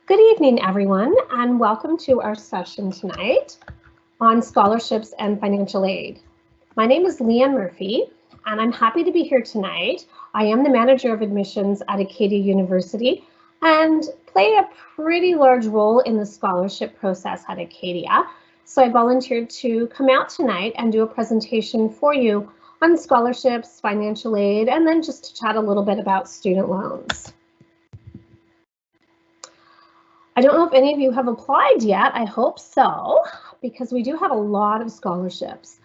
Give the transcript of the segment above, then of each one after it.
Good evening, everyone, and welcome to our session tonight on scholarships and financial aid. My name is Leanne Murphy, and I'm happy to be here tonight. I am the manager of admissions at Acadia University and play a pretty large role in the scholarship process at Acadia. So I volunteered to come out tonight and do a presentation for you on scholarships, financial aid, and then just to chat a little bit about student loans. I don't know if any of you have applied yet. I hope so, because we do have a lot of scholarships.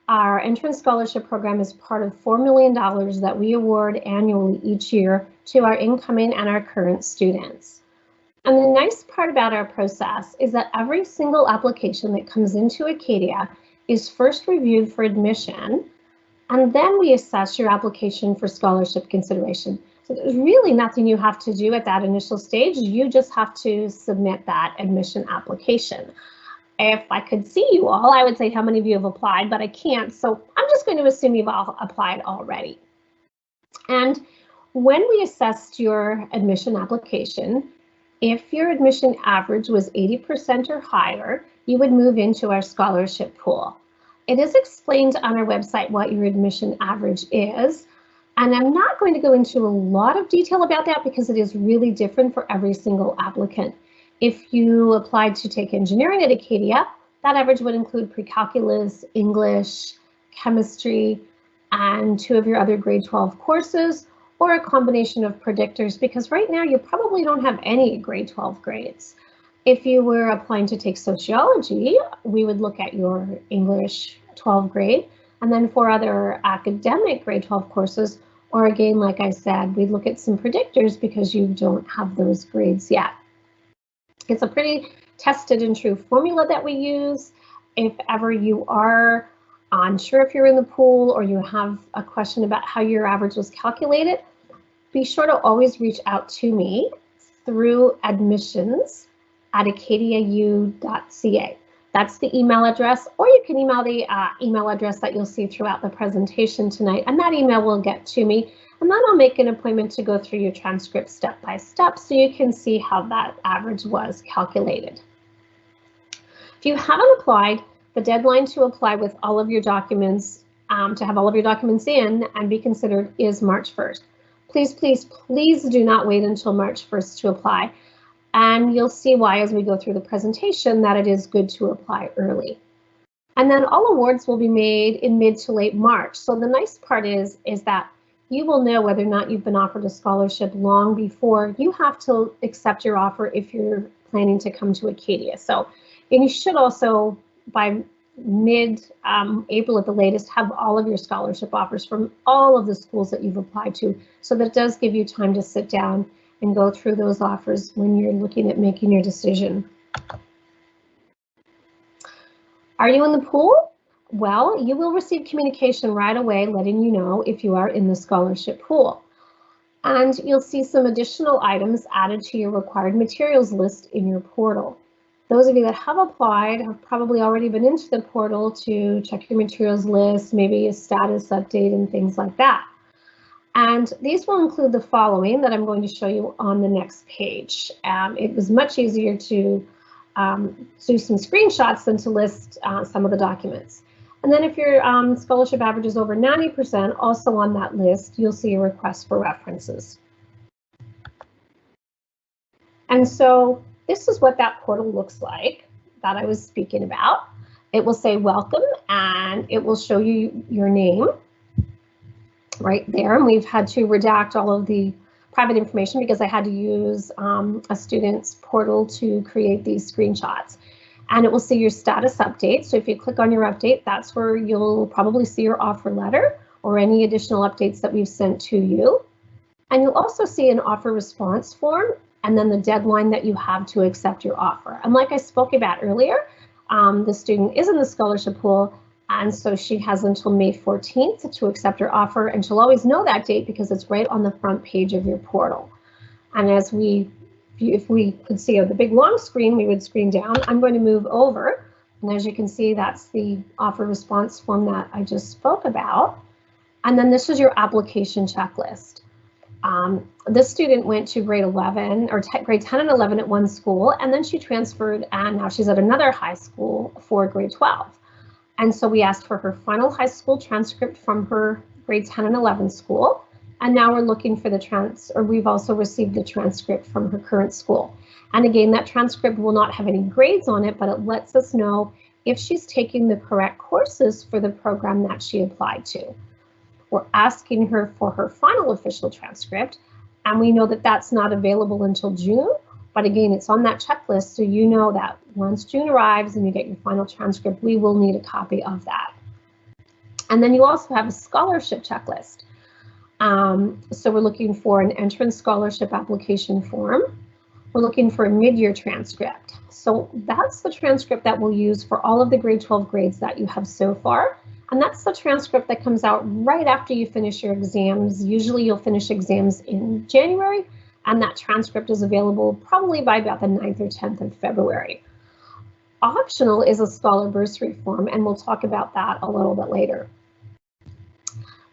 Our entrance scholarship program is part of $4 million that we award annually each year to our incoming and our current students. And the nice part about our process is that every single application that comes into Acadia is first reviewed for admission, and then we assess your application for scholarship consideration. So there's really nothing you have to do at that initial stage. You just have to submit that admission application. If I could see you all, I would say how many of you have applied, but I can't. So I'm just going to assume you've all applied already. And when we assessed your admission application, if your admission average was 80% or higher, you would move into our scholarship pool. It is explained on our website what your admission average is. And I'm not going to go into a lot of detail about that because it is really different for every single applicant. If you applied to take engineering at Acadia, that average would include pre-calculus, English, chemistry, and 2 of your other grade 12 courses, or a combination of predictors, because right now you probably don't have any grade 12 grades. If you were applying to take sociology, we would look at your English 12 grade, and then for other academic grade 12 courses, or again, like I said, we look at some predictors because you don't have those grades yet. It's a pretty tested and true formula that we use. If ever you are unsure if you're in the pool or you have a question about how your average was calculated, be sure to always reach out to me through admissions@acadiau.ca. That's the email address, or you can email the email address that you'll see throughout the presentation tonight, and that email will get to me, and then I'll make an appointment to go through your transcript step by step so you can see how that average was calculated. If you haven't applied, the deadline to apply with all of your documents, to have all of your documents in and be considered, is March 1st. Please, please, please do not wait until March 1st to apply. And you'll see why as we go through the presentation that it is good to apply early. And then all awards will be made in mid to late March. So the nice part is that you will know whether or not you've been offered a scholarship long before you have to accept your offer if you're planning to come to Acadia. So, and you should also, by mid-April at the latest, have all of your scholarship offers from all of the schools that you've applied to. So that does give you time to sit down and go through those offers when you're looking at making your decision. Are you in the pool? Well, you will receive communication right away letting you know if you are in the scholarship pool. And you'll see some additional items added to your required materials list in your portal. Those of you that have applied have probably already been into the portal to check your materials list, maybe a status update and things like that. And these will include the following that I'm going to show you on the next page. It was much easier to do some screenshots than to list some of the documents. And then if your scholarship average is over 90%, also on that list, you'll see a request for references. And so this is what that portal looks like that I was speaking about. It will say welcome, and it will show you your name right there, and we've had to redact all of the private information because I had to use a student's portal to create these screenshots. And it will see your status update. So if you click on your update, that's where you'll probably see your offer letter or any additional updates that we've sent to you. And you'll also see an offer response form and then the deadline that you have to accept your offer. And like I spoke about earlier, the student is in the scholarship pool, and so she has until May 14th to accept her offer, and she'll always know that date because it's right on the front page of your portal. And as if we could see the big long screen, we would screen down. I'm going to move over, and as you can see, that's the offer response form that I just spoke about. And then this is your application checklist. This student went to grade 11 or grade 10 and 11 at one school, and then she transferred and now she's at another high school for grade 12. And so we asked for her final high school transcript from her grade 10 and 11 school. And now we're looking for we've also received the transcript from her current school. And again, that transcript will not have any grades on it, but it lets us know if she's taking the correct courses for the program that she applied to. We're asking her for her final official transcript, and we know that that's not available until June. But again, it's on that checklist, so you know that once June arrives and you get your final transcript, we will need a copy of that. And then you also have a scholarship checklist. So we're looking for an entrance scholarship application form. We're looking for a mid-year transcript. So that's the transcript that we'll use for all of the grade 12 grades that you have so far. And that's the transcript that comes out right after you finish your exams. Usually you'll finish exams in January, and that transcript is available probably by about the 9th or 10th of February. Optional is a scholar bursary form, and we'll talk about that a little bit later.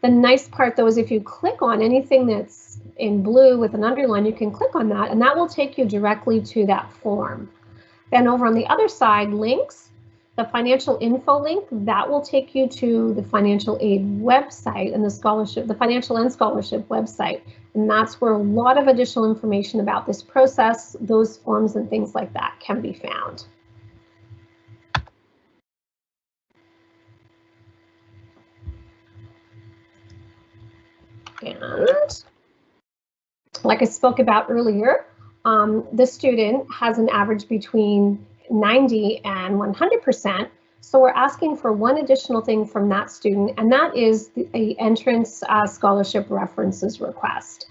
The nice part though is if you click on anything that's in blue with an underline, you can click on that and that will take you directly to that form. Then over on the other side, links, the financial info link, that will take you to the financial aid website and the financial and scholarship website. And that's where a lot of additional information about this process, those forms and things like that can be found. And like I spoke about earlier, the student has an average between 90 and 100%. So we're asking for one additional thing from that student, and that is the entrance scholarship references request.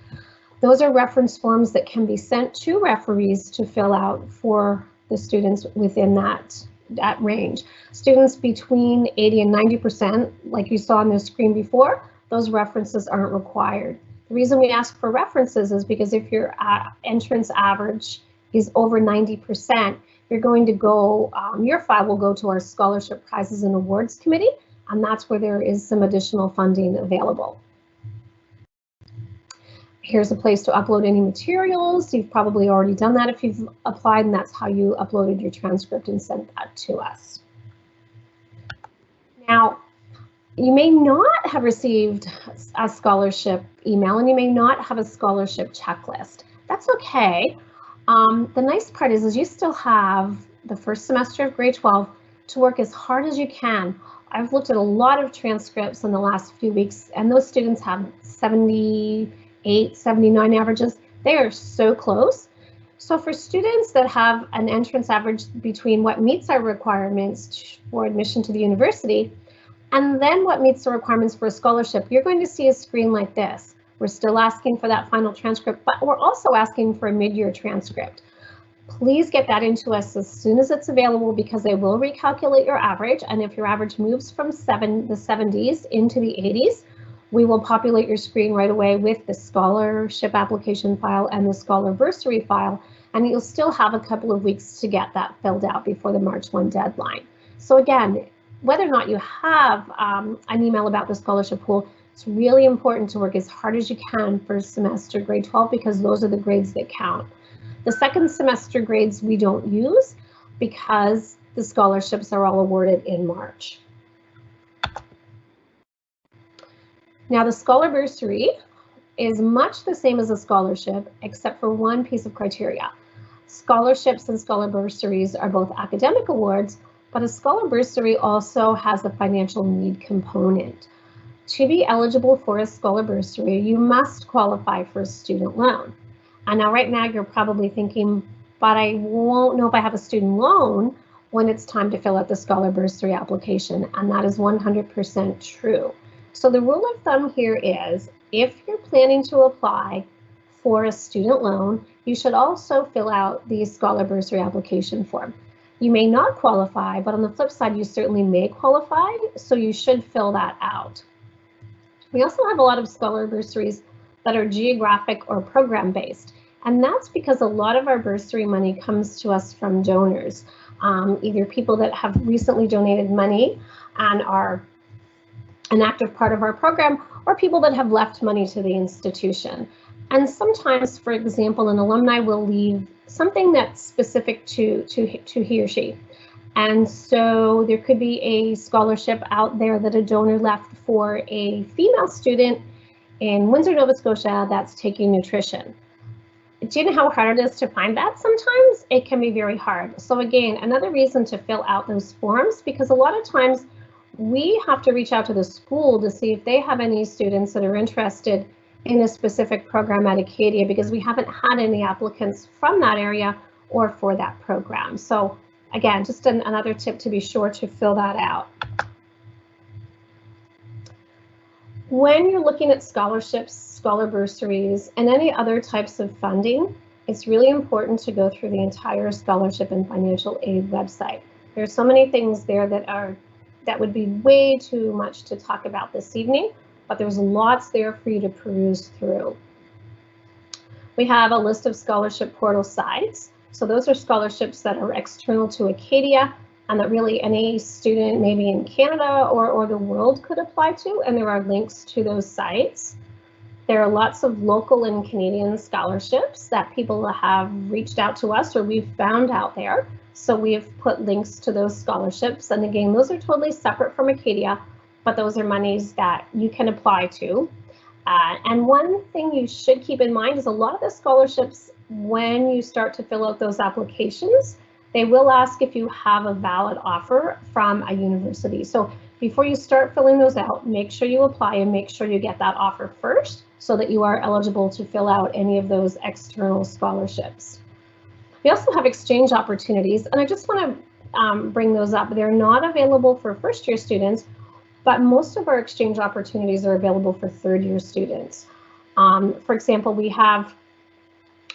Those are reference forms that can be sent to referees to fill out for the students within that range. Students between 80 and 90%, like you saw on the screen before, those references aren't required. The reason we ask for references is because if your entrance average is over 90%, you're going to go, your file will go to our Scholarship Prizes and Awards Committee, and that's where there is some additional funding available. Here's a place to upload any materials. You've probably already done that if you've applied, and that's how you uploaded your transcript and sent that to us. Now, you may not have received a scholarship email and you may not have a scholarship checklist. That's okay. The nice part is you still have the first semester of grade 12 to work as hard as you can. I've looked at a lot of transcripts in the last few weeks, and those students have 78, 79 averages. They are so close. So for students that have an entrance average between what meets our requirements for admission to the university and then what meets the requirements for a scholarship, you're going to see a screen like this. We're still asking for that final transcript, but we're also asking for a mid-year transcript. Please get that into us as soon as it's available, because they will recalculate your average. And if your average moves from the 70s into the 80s, we will populate your screen right away with the scholarship application file and the scholar bursary file. And you'll still have a couple of weeks to get that filled out before the March 1 deadline. So again, whether or not you have an email about the scholarship pool, it's really important to work as hard as you can for semester grade 12, because those are the grades that count. The second semester grades we don't use because the scholarships are all awarded in March. Now the scholar bursary is much the same as a scholarship, except for one piece of criteria. Scholarships and scholar bursaries are both academic awards, but a scholar bursary also has a financial need component. To be eligible for a scholar bursary, you must qualify for a student loan. And now right now you're probably thinking, but I won't know if I have a student loan when it's time to fill out the scholar bursary application, and that is 100% true. So the rule of thumb here is, if you're planning to apply for a student loan, you should also fill out the scholar bursary application form. You may not qualify, but on the flip side, you certainly may qualify, so you should fill that out. We also have a lot of scholar bursaries that are geographic or program based, and that's because a lot of our bursary money comes to us from donors, either people that have recently donated money and are an active part of our program, or people that have left money to the institution. And sometimes, for example, an alumni will leave something that's specific to he or she. And so there could be a scholarship out there that a donor left for a female student in Windsor, Nova Scotia that's taking nutrition. Do you know how hard it is to find that sometimes? It can be very hard. So again, another reason to fill out those forms, because a lot of times we have to reach out to the school to see if they have any students that are interested in a specific program at Acadia, because we haven't had any applicants from that area or for that program. So again, just another tip to be sure to fill that out. When you're looking at scholarships, scholar bursaries, and any other types of funding, it's really important to go through the entire scholarship and financial aid website. There's so many things there that would be way too much to talk about this evening, but there's lots there for you to peruse through. We have a list of scholarship portal sites. So those are scholarships that are external to Acadia and that really any student maybe in Canada or the world could apply to, and there are links to those sites. There are lots of local and Canadian scholarships that people have reached out to us or we've found out there. So we've put links to those scholarships. And again, those are totally separate from Acadia, but those are monies that you can apply to. And one thing you should keep in mind is a lot of the scholarships, when you start to fill out those applications, they will ask if you have a valid offer from a university. So before you start filling those out, make sure you apply and make sure you get that offer first so that you are eligible to fill out any of those external scholarships. We also have exchange opportunities, and I just want to bring those up. They're not available for first-year students, but most of our exchange opportunities are available for third-year students. For example, we have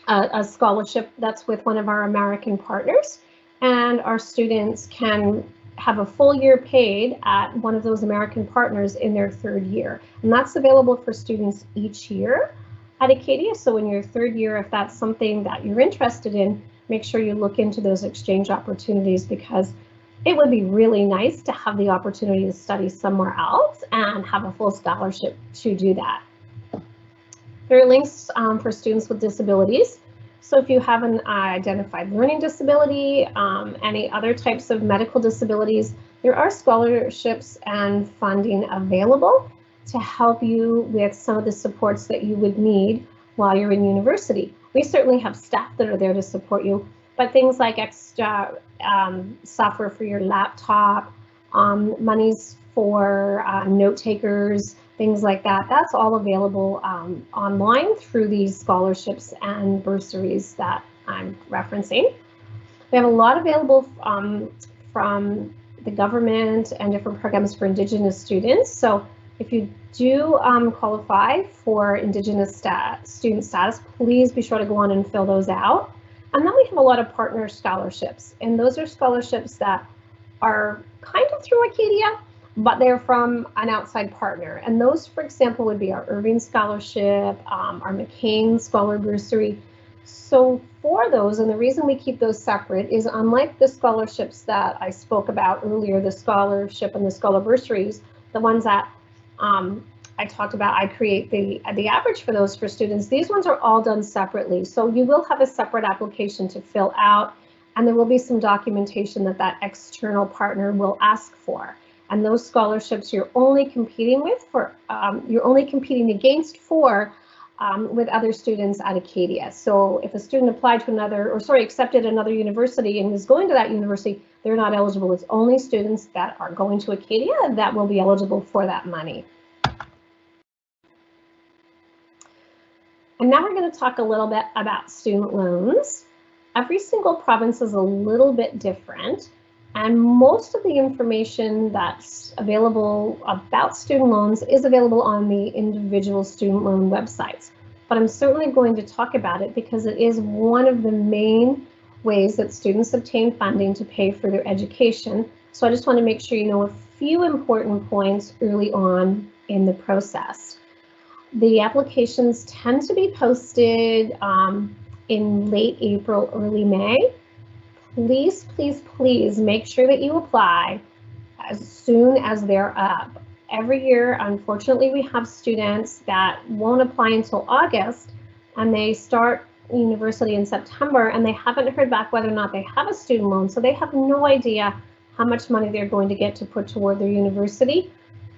a scholarship that's with one of our American partners, and our students can have a full year paid at one of those American partners in their third year. And that's available for students each year at Acadia. So in your third year, if that's something that you're interested in, make sure you look into those exchange opportunities, because it would be really nice to have the opportunity to study somewhere else and have a full scholarship to do that. There are links for students with disabilities. So if you have an identified learning disability, any other types of medical disabilities, there are scholarships and funding available to help you with some of the supports that you would need while you're in university. We certainly have staff that are there to support you, but things like extra software for your laptop, monies for note takers, things like that, that's all available online through these scholarships and bursaries that I'm referencing. We have a lot available from the government and different programs for Indigenous students. So if you do qualify for Indigenous student status, please be sure to go on and fill those out. And then we have a lot of partner scholarships, and those are scholarships that are kind of through Acadia, but they're from an outside partner. And those, for example, would be our Irving Scholarship, our McCain Scholar Bursary. So for those, and the reason we keep those separate is, unlike the scholarships that I spoke about earlier, the scholarship and the scholar bursaries, the ones that I talked about, I create the average for those for students. These ones are all done separately. So you will have a separate application to fill out, and there will be some documentation that external partner will ask for. And those scholarships you're only competing with you're only competing against with other students at Acadia. So if a student applied to accepted another university and is going to that university, they're not eligible. It's only students that are going to Acadia that will be eligible for that money. And now we're going to talk a little bit about student loans. Every single province is a little bit different, and most of the information that's available about student loans is available on the individual student loan websites. But I'm certainly going to talk about it because it is one of the main ways that students obtain funding to pay for their education. So I just want to make sure you know a few important points early on in the process. The applications tend to be posted in late April, early May. Please, please, please make sure that you apply as soon as they're up. Every year, unfortunately, we have students that won't apply until August, and they start university in September and they haven't heard back whether or not they have a student loan, so they have no idea how much money they're going to get to put toward their university.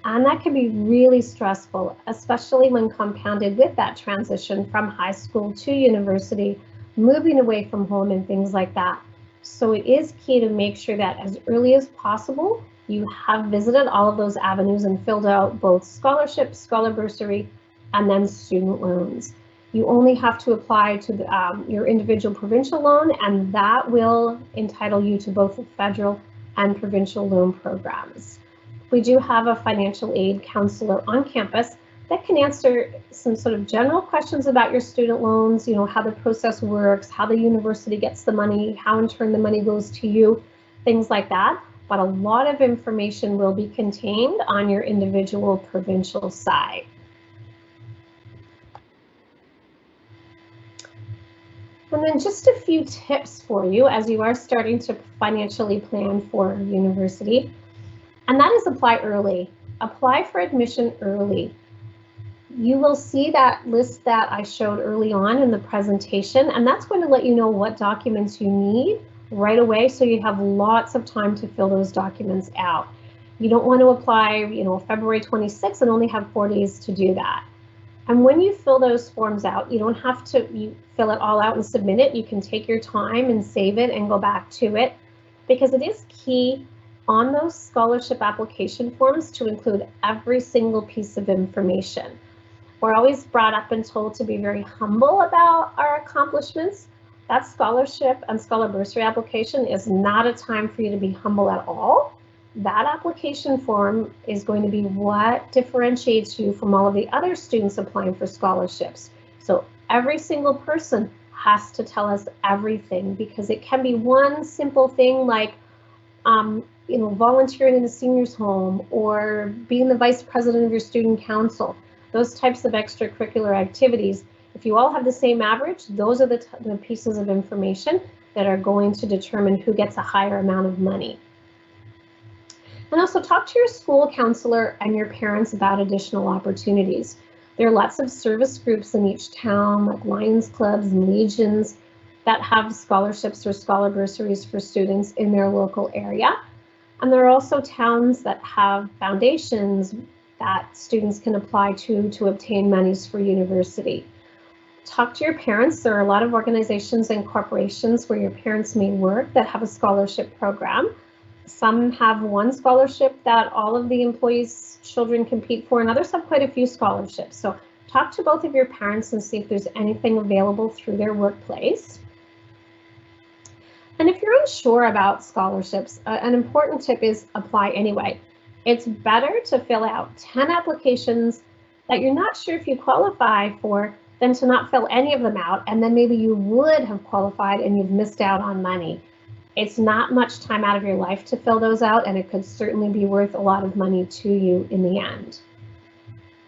And that can be really stressful, especially when compounded with that transition from high school to university, moving away from home and things like that. So it is key to make sure that as early as possible, you have visited all of those avenues and filled out both scholarship, scholar bursary, and then student loans. You only have to apply to the, your individual provincial loan, and that will entitle you to both the federal and provincial loan programs. We do have a financial aid counselor on campus that can answer some sort of general questions about your student loans, you know, how the process works, how the university gets the money, how in turn the money goes to you, things like that. But a lot of information will be contained on your individual provincial side. And then just a few tips for you as you are starting to financially plan for university. And that is apply early. Apply for admission early. You will see that list that I showed early on in the presentation, and that's going to let you know what documents you need right away, so you have lots of time to fill those documents out. You don't want to apply, you know, February 26th and only have 4 days to do that. And when you fill those forms out, you don't have to fill it all out and submit it. You can take your time and save it and go back to it, because it is key on those scholarship application forms to include every single piece of information. We're always brought up and told to be very humble about our accomplishments. That scholarship and scholar bursary application is not a time for you to be humble at all. That application form is going to be what differentiates you from all of the other students applying for scholarships. So every single person has to tell us everything, because it can be one simple thing like you know, volunteering in a senior's home or being the vice president of your student council, those types of extracurricular activities. If you all have the same average, those are the pieces of information that are going to determine who gets a higher amount of money. And also talk to your school counselor and your parents about additional opportunities. There are lots of service groups in each town, like Lions clubs and legions, that have scholarships or scholar bursaries for students in their local area. And there are also towns that have foundations that students can apply to obtain monies for university. Talk to your parents. There are a lot of organizations and corporations where your parents may work that have a scholarship program. Some have one scholarship that all of the employees' children compete for, and others have quite a few scholarships. So talk to both of your parents and see if there's anything available through their workplace. And if you're unsure about scholarships, an important tip is apply anyway. It's better to fill out 10 applications that you're not sure if you qualify for than to not fill any of them out, and then maybe you would have qualified and you've missed out on money. It's not much time out of your life to fill those out, and it could certainly be worth a lot of money to you in the end.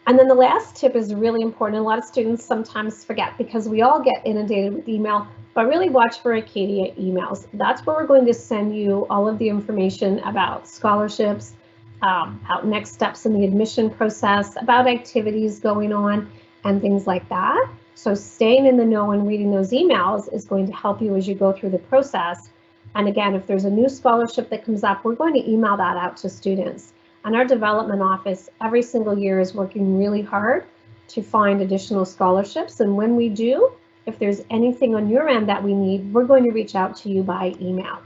And then the last tip is really important. A lot of students sometimes forget because we all get inundated with email, but really watch for Acadia emails. That's where we're going to send you all of the information about scholarships, about next steps in the admission process, about activities going on, and things like that. So staying in the know and reading those emails is going to help you as you go through the process. And again, if there's a new scholarship that comes up, we're going to email that out to students. And our development office every single year is working really hard to find additional scholarships. And when we do, if there's anything on your end that we need, we're going to reach out to you by email.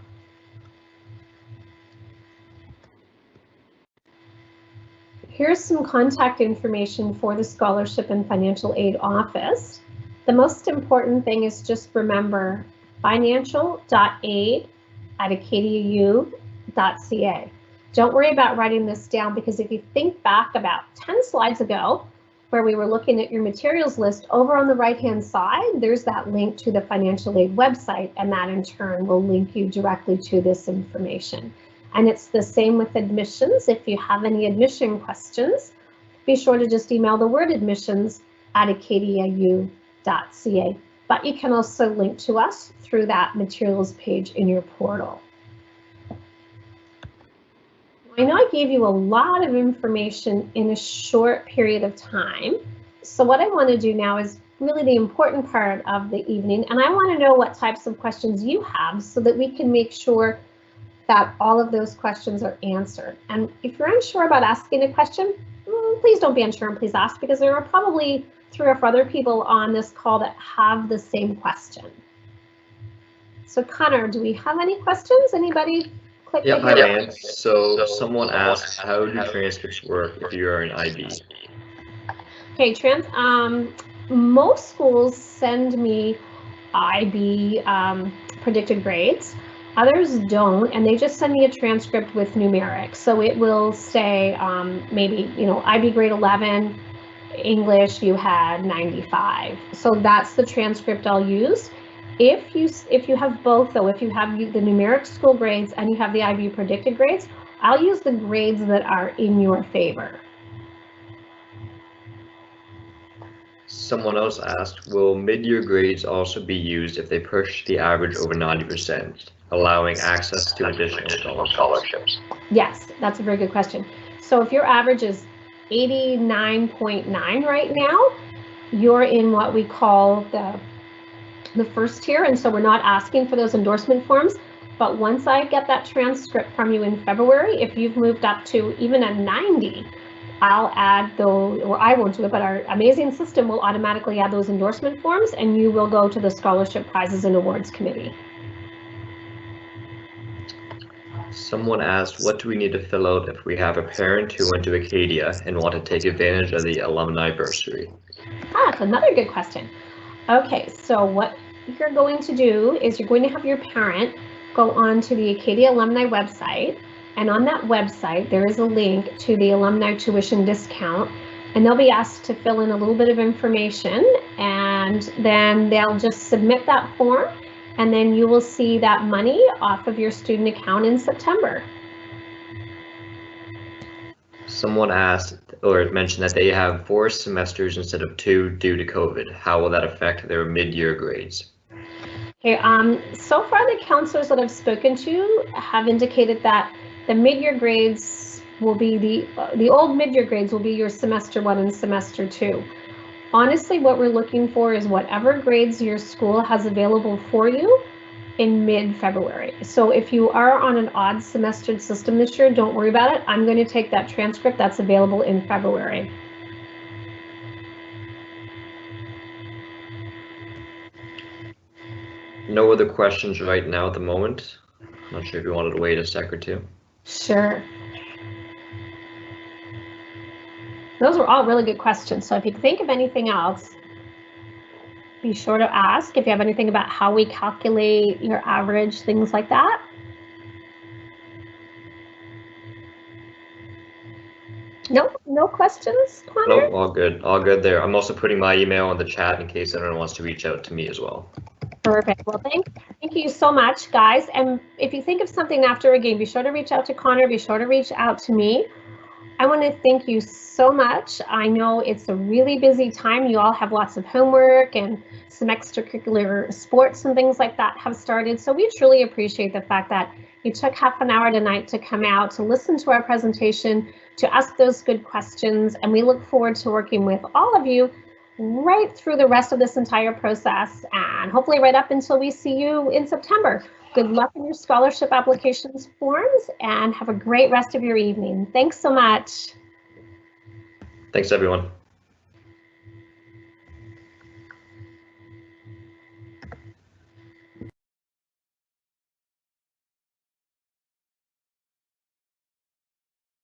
Here's some contact information for the Scholarship and Financial Aid Office. The most important thing is just remember financial.aid@acadiau.ca. Don't worry about writing this down, because if you think back about 10 slides ago, where we were looking at your materials list, over on the right-hand side, there's that link to the financial aid website, and that in turn will link you directly to this information. And it's the same with admissions. If you have any admission questions, be sure to just email the word admissions@acadiau.ca. But you can also link to us through that materials page in your portal. I know I gave you a lot of information in a short period of time. So what I want to do now is really the important part of the evening. And I want to know what types of questions you have so that we can make sure that all of those questions are answered. And if you're unsure about asking a question, please don't be unsure and please ask, because there are probably 3 or 4 other people on this call that have the same question. So Connor, do we have any questions? Anybody click? Yeah, hi Lance. So someone asked, how do transcripts work if you are an IB? Okay, most schools send me IB predicted grades. Others don't, and they just send me a transcript with numerics. So it will say maybe, IB grade 11, English, you had 95. So that's the transcript I'll use. If you have both, though, if you have the numeric school grades and you have the IB predicted grades, I'll use the grades that are in your favor. Someone else asked, will mid-year grades also be used if they push the average over 90%, allowing access to additional scholarships? Yes, that's a very good question. So if your average is 89.9 right now, you're in what we call the first tier, and so we're not asking for those endorsement forms. But once I get that transcript from you in February, if you've moved up to even a 90, I'll add those, or I won't do it, but our amazing system will automatically add those endorsement forms, and you will go to the Scholarship Prizes and Awards Committee. Someone asked, what do we need to fill out if we have a parent who went to Acadia and want to take advantage of the alumni bursary? That's another good question. Okay, so what you're going to do is you're going to have your parent go on to the Acadia alumni website, and on that website there is a link to the alumni tuition discount, and they'll be asked to fill in a little bit of information, and then they'll just submit that form, and then you will see that money off of your student account in September. Someone asked or mentioned that they have 4 semesters instead of 2 due to COVID. How will that affect their mid-year grades? Okay, so far the counselors that I've spoken to have indicated that the mid-year grades will be the old mid-year grades will be your semester 1 and semester 2. Honestly, what we're looking for is whatever grades your school has available for you in mid-February. So if you are on an odd semestered system this year, don't worry about it. I'm going to take that transcript that's available in February. No other questions right now at the moment. I'm not sure if you wanted to wait a sec or two. Sure. Those were all really good questions. So if you think of anything else, be sure to ask. If you have anything about how we calculate your average, things like that. No questions, Connor? Nope, all good there. I'm also putting my email in the chat in case anyone wants to reach out to me as well. Perfect. Well, thank you so much, guys. And if you think of something after a game, be sure to reach out to Connor, be sure to reach out to me. I want to thank you so much. I know it's a really busy time. You all have lots of homework and some extracurricular sports and things like that have started. So we truly appreciate the fact that you took half an hour tonight to come out, to listen to our presentation, to ask those good questions. And we look forward to working with all of you right through the rest of this entire process, and hopefully right up until we see you in September. Good luck in your scholarship applications forms, and have a great rest of your evening. Thanks so much. Thanks, everyone.